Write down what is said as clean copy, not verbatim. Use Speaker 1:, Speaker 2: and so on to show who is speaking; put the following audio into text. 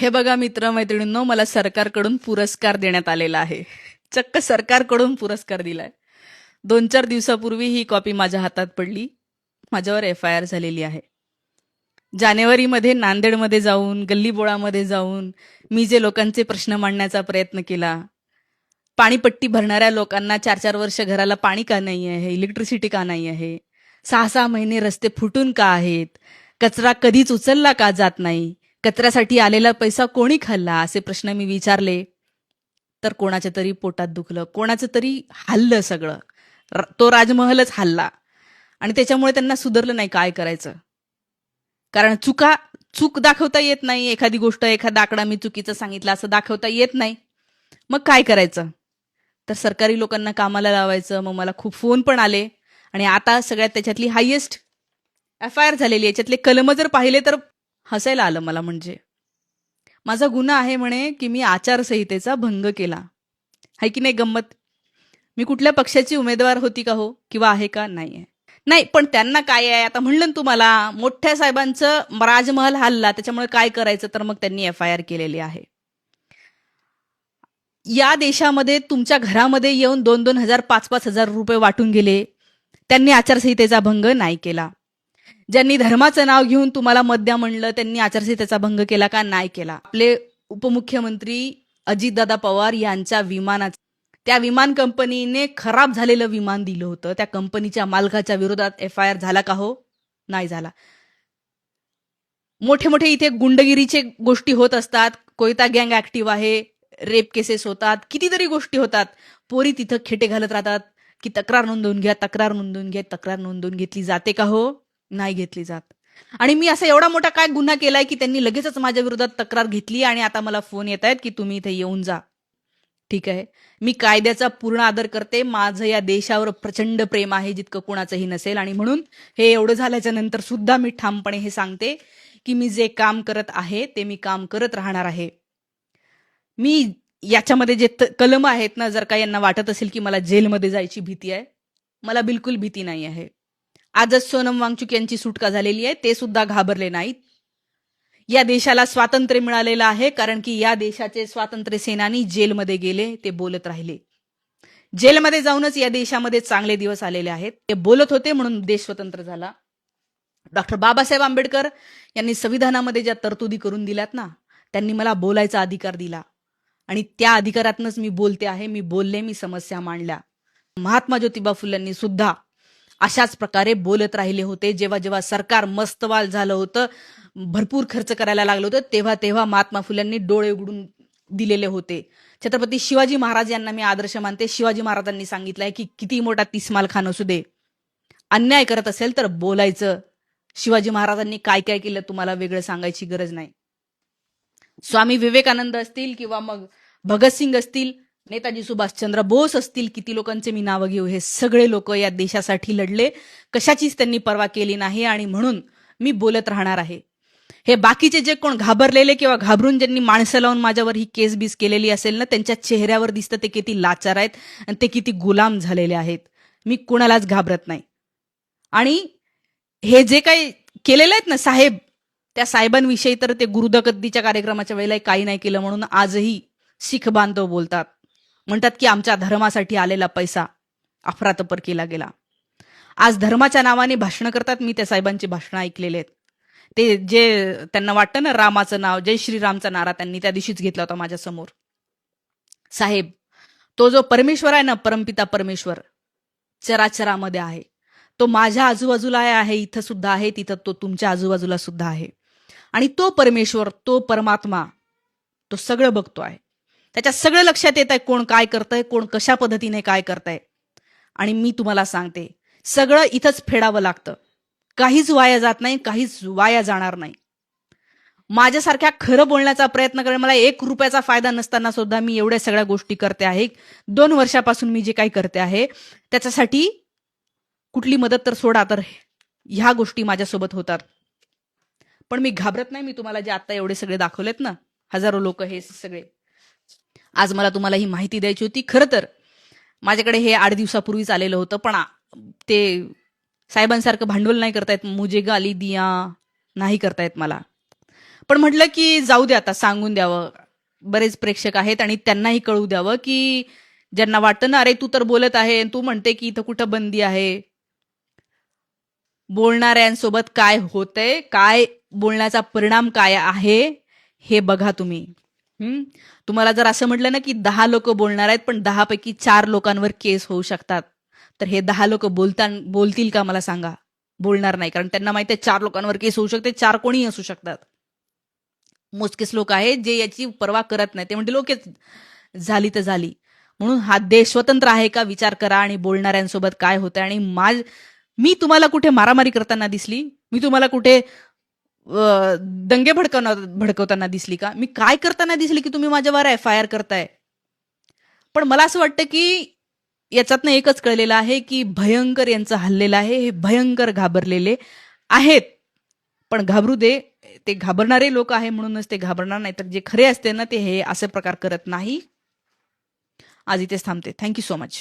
Speaker 1: हे बघा मित्रमैत्रिणींनो, मला सरकारकडून पुरस्कार देण्यात आलेला आहे. चक्क सरकारकडून पुरस्कार दिलाय. 2-4 दिवसापूर्वी ही कॉपी माझ्या हातात पडली. माझ्यावर FIR झालेली आहे. जानेवारीमध्ये नांदेडमध्ये जाऊन, गल्लीबोळामध्ये जाऊन मी जे लोकांचे प्रश्न मांडण्याचा प्रयत्न केला, पाणीपट्टी भरणाऱ्या लोकांना 4-4 वर्ष घराला पाणी का नाही आहे, इलेक्ट्रिसिटी का नाही आहे, 6-6 महिने रस्ते फुटून का आहेत, कचरा कधीच उचलला का जात नाही, कचऱ्यासाठी आलेला पैसा कोणी खाल्ला, असे प्रश्न मी विचारले. तर कोणाच्या तरी पोटात दुखलं, कोणाचं तरी हल्लं सगळं. तो राजमहलच हल्ला. आणि त्याच्यामुळे त्यांना सुधारलं नाही काय करायचं. कारण चूक दाखवता येत नाही. एखादी गोष्ट, एखादा आकडा मी चुकीचा सांगितला असं दाखवता येत नाही. मग काय करायचं? तर सरकारी लोकांना कामाला लावायचं. मग मला खूप फोन पण आले. आणि आता सगळ्यात त्याच्यातली हायेस्ट FIR झालेली, याच्यातले कलम जर पाहिले तर हसायला आलं मला. म्हणजे माझा गुन्हा आहे म्हणे की मी आचारसंहितेचा भंग केला. आहे की नाही गंमत? मी कुठल्या पक्षाची उमेदवार होती का हो, किंवा आहे का? नाही आहे. नाही, पण त्यांना काय आहे, आता म्हणलं ना तुम्हाला, मोठ्या साहेबांचं राजमहल हल्ला, त्याच्यामुळे काय करायचं, तर मग त्यांनी FIR केलेली आहे. या देशामध्ये तुमच्या घरामध्ये येऊन 2-2 हजार 5-5 हजार रुपये वाटून गेले, त्यांनी आचारसंहितेचा भंग नाही केला. ज्यांनी धर्माचं नाव घेऊन तुम्हाला मत द्या म्हणलं, त्यांनी आचारसंहितेचा भंग केला का? नाही केला. आपले उपमुख्यमंत्री अजितदादा पवार यांच्या विमानाचं, त्या विमान कंपनीने खराब झालेलं विमान दिलं होतं, त्या कंपनीच्या मालकाच्या विरोधात FIR झाला का हो? नाही झाला. मोठे मोठे इथे गुंडगिरीचे गोष्टी होत असतात. कोयता गँग ऍक्टिव्ह आहे, रेप केसेस होतात, कितीतरी गोष्टी होतात. पोरी तिथं खेटे घालत राहतात की तक्रार नोंदवून घ्या, तक्रार नोंदवून घ्या. तक्रार नोंदवून घेतली जाते का हो? नाही घेतली जात. आणि मी असा एवढा मोठा काय गुन्हा केलाय की त्यांनी लगेचच माझ्या विरोधात तक्रार घेतली आणि आता मला फोन येत आहेत की तुम्ही इथे येऊन जा. ठीक आहे, मी कायद्याचा पूर्ण आदर करते. माझं या देशावर प्रचंड प्रेम आहे, जितकं कुणाचंही नसेल. आणि म्हणून हे एवढं झाल्याच्या नंतर सुद्धा मी ठामपणे हे सांगते की मी जे काम करत आहे ते मी काम करत राहणार आहे. मी याच्यामध्ये जे कलम आहेत ना, जर का यांना वाटत असेल की मला जेलमध्ये जायची भीती आहे, मला बिलकुल भीती नाही आहे. आजच सोनम वांगचुक यांची सुटका झालेली आहे, ते सुद्धा घाबरले नाहीत. या देशाला स्वातंत्र्य मिळालेलं आहे कारण की या देशाचे स्वातंत्र्य सेनानी जेलमध्ये गेले, ते बोलत राहिले. जेलमध्ये जाऊनच या देशामध्ये चांगले दिवस आलेले आहेत. ते बोलत होते म्हणून देश स्वतंत्र झाला. डॉक्टर बाबासाहेब आंबेडकर यांनी संविधानामध्ये ज्या तरतुदी करून दिल्यात ना, त्यांनी मला बोलायचा अधिकार दिला आणि त्या अधिकारातनच मी बोलते आहे. मी बोलले, मी समस्या मांडल्या. महात्मा ज्योतिबा फुलेंनी सुद्धा अशाच प्रकारे बोलत राहिले होते. जेव्हा जेव्हा सरकार मस्तवाल झालं होतं, भरपूर खर्च करायला लागलं होतं, तेव्हा तेव्हा महात्मा फुलेंनी डोळे उघडून दिलेले होते. छत्रपती शिवाजी महाराज यांना मी आदर्श मानते. शिवाजी महाराजांनी सांगितलंय की किती मोठा तिस्माल खान असू दे, अन्याय करत असेल तर बोलायचं. शिवाजी महाराजांनी काय काय केलं तुम्हाला वेगळं सांगायची गरज नाही. स्वामी विवेकानंद असतील किंवा मग भगतसिंग असतील, नेताजी सुभाषचंद्र बोस असतील, किती लोकांचे मी नावं घेऊ, हे सगळे लोक या देशासाठी लढले. कशाचीच त्यांनी पर्वा केली नाही आणि म्हणून मी बोलत राहणार आहे. हे बाकीचे जे कोण घाबरलेले किंवा घाबरून ज्यांनी माणसं लावून माझ्यावर ही केस बीस केलेली असेल ना, त्यांच्या चेहऱ्यावर दिसतं ते किती लाचार आहेत आणि ते किती गुलाम झालेले आहेत. मी कुणालाच घाबरत नाही. आणि हे जे काही केलेले आहेत ना साहेब, त्या साहेबांविषयी तर ते गुरुदगद्दीच्या कार्यक्रमाच्या वेळेला काही नाही केलं म्हणून आजही शीख बांधव बोलतात. म्हणतात की आमच्या धर्मासाठी आलेला पैसा अफरातफर केला गेला. आज धर्माच्या नावाने भाषणं करतात. मी त्या साहेबांची भाषणं ऐकलेली आहेत. ते जे त्यांना वाटतं ना, रामाचं नाव, जय श्रीरामचा नारा त्यांनी त्या दिवशीच घेतला होता माझ्या समोर. साहेब, तो जो परमेश्वर आहे ना, परमपिता परमेश्वर चराचरामध्ये आहे, तो माझ्या आजूबाजूला आहे, इथं सुद्धा आहे, तिथं तो तुमच्या आजूबाजूला सुद्धा आहे. आणि तो परमेश्वर, तो परमात्मा, तो सगळं बघतो आहे. त्याच्या सगळं लक्षात येत आहे कोण काय करतंय, कोण कशा पद्धतीने काय करतंय. आणि मी तुम्हाला सांगते, सगळं इथंच फेडावं लागतं. काहीच वाया जात नाही, काहीच वाया जाणार नाही. माझ्यासारख्या खरं बोलण्याचा प्रयत्न करेल, मला 1 रुपयाचा फायदा नसताना सुद्धा मी एवढ्या सगळ्या गोष्टी करते आहे. 2 वर्षापासून मी जे काही करते आहे त्याच्यासाठी कुठली मदत तर सोडा, तर ह्या गोष्टी माझ्यासोबत होतात. पण मी घाबरत नाही. मी तुम्हाला जे आता एवढे सगळे दाखवलेत ना, हजारो लोक, हे सगळे आज मला तुम्हाला ही माहिती द्यायची होती. खरं तर माझ्याकडे हे 8 दिवसापूर्वीच आलेलं होतं, पण ते साहेबांसारखं भांडवल नाही करतायत, मुझे गाली दिया नाही करतायत मला. पण म्हटलं की जाऊ दे, आता सांगून द्यावं. बरेच प्रेक्षक आहेत आणि त्यांनाही कळू द्यावं की ज्यांना वाटतं ना, अरे तू तर बोलत आहे आणि तू म्हणते की इथं कुठं बंदी आहे. बोलणाऱ्यांसोबत काय होतंय, काय बोलण्याचा परिणाम काय आहे, हे बघा तुम्ही. तुम्हाला जर असं म्हटलं ना की 10 लोक बोलणार आहेत पण 10 पैकी 4 लोकांवर केस होऊ शकतात, तर हे 10 लोक बोलतील का मला सांगा? बोलणार नाही, कारण त्यांना माहिती आहे 4 लोकांवर केस होऊ शकते. 4 कोणीही असू शकतात. मोजकेच लोक आहेत जे याची पर्वा करत नाही. ते म्हणतील ओके, झाली तर झाली. म्हणून हा देश स्वतंत्र आहे का विचार करा आणि बोलणाऱ्यांसोबत काय होतं. आणि मी तुम्हाला कुठे मारामारी करताना दिसली? मी तुम्हाला कुठे दंगे भडकवताना दिसली का? मी काय करताना दिसली की तुम्ही माझ्यावर FIR करताय? पण मला असं वाटतं की याच्यातनं एकच कळलेलं आहे की भयंकर यांचं हल्लेलं आहे. हे भयंकर घाबरलेले आहेत. पण घाबरू दे, ते घाबरणारे लोक आहे म्हणूनच ते घाबरणार नाही, तर जे खरे असते ना ते हे असे प्रकार करत नाही. आज इथेच थांबते. Thank you so much.